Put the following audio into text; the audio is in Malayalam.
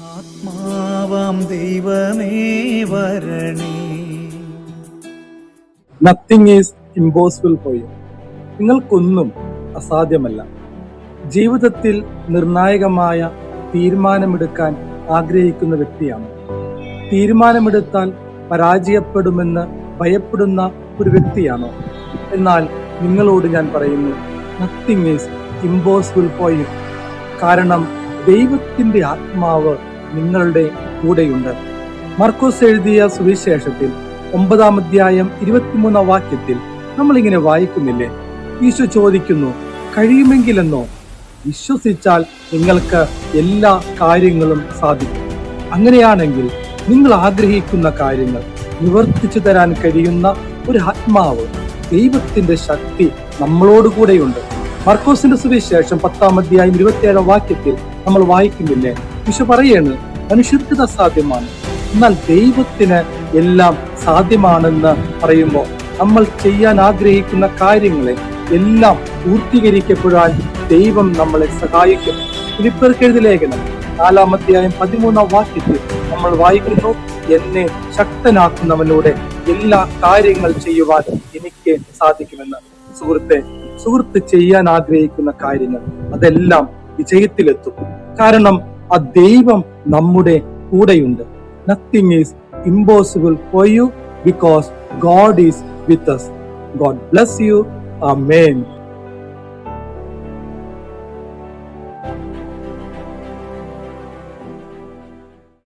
ആത്മാവാം ദൈവമേ വരണേ. Nothing is impossible for you. നിങ്ങൾക്കൊന്നും അസാധ്യമല്ല. ജീവിതത്തിൽ നിർണായകമായ തീരുമാനമെടുക്കാൻ ആഗ്രഹിക്കുന്ന വ്യക്തിയാണ്. തീരുമാനമെടുത്താൽ പരാജയപ്പെടുമെന്ന് ഭയപ്പെടുന്ന ഒരു വ്യക്തിയാണോ? എന്നാൽ നിങ്ങളോട് ഞാൻ പറയുന്നു, nothing is impossible for you. കാരണം ദൈവത്തിന്റെ ആത്മാവ് നിങ്ങളുടെ കൂടെയുണ്ട്. മർക്കോസ് എഴുതിയ സുവിശേഷത്തിൽ 9-ാം അധ്യായം 23-ാം വാക്യത്തിൽ നമ്മൾ ഇങ്ങനെ വായിക്കുന്നില്ലേ? ഈശോ ചോദിക്കുന്നു, കഴിയുമെങ്കിലെന്നോ? വിശ്വസിച്ചാൽ നിങ്ങൾക്ക് എല്ലാ കാര്യങ്ങളും സാധിക്കും. അങ്ങനെയാണെങ്കിൽ നിങ്ങൾ ആഗ്രഹിക്കുന്ന കാര്യങ്ങൾ നിവർത്തിച്ചു തരാൻ കഴിയുന്ന ഒരു ആത്മാവ്, ദൈവത്തിന്റെ ശക്തി നമ്മളോടുകൂടെയുണ്ട്. മർക്കോസിന്റെ സുവിശേഷം 10-ാം അധ്യായം 27-ാം വാക്യത്തിൽ നമ്മൾ വായിക്കുന്നില്ലേ? ഈശോ പറയാണ്, മനുഷ്യർക്ക് ഇത് അസാധ്യമാണ്, എന്നാൽ ദൈവത്തിന് എല്ലാം സാധ്യമാണെന്ന് പറയുമ്പോൾ നമ്മൾ ചെയ്യാൻ ആഗ്രഹിക്കുന്ന കാര്യങ്ങളെ എല്ലാം പൂർത്തീകരിക്കപ്പെടാൻ ദൈവം നമ്മളെ സഹായിക്കും. ഫിലിപ്പിയർക്ക് എഴുതിയ ലേഖനം 4-ാം അധ്യായം 13-ാം വാക്യത്തിൽ നമ്മൾ വായിക്കുന്നു, എന്നെ ശക്തനാക്കുന്നവനോട് എല്ലാ കാര്യങ്ങൾ ചെയ്യുവാൻ എനിക്ക് സാധിക്കുമെന്ന്. സുഹൃത്ത് ചെയ്യാൻ ആഗ്രഹിക്കുന്ന കാര്യങ്ങൾ അതെല്ലാം വിജയത്തിലെത്തും. കാരണം ആ ദൈവം നമ്മുടെ കൂടെയുണ്ട്. Nothing is impossible for you because God is with us. God bless you. Amen.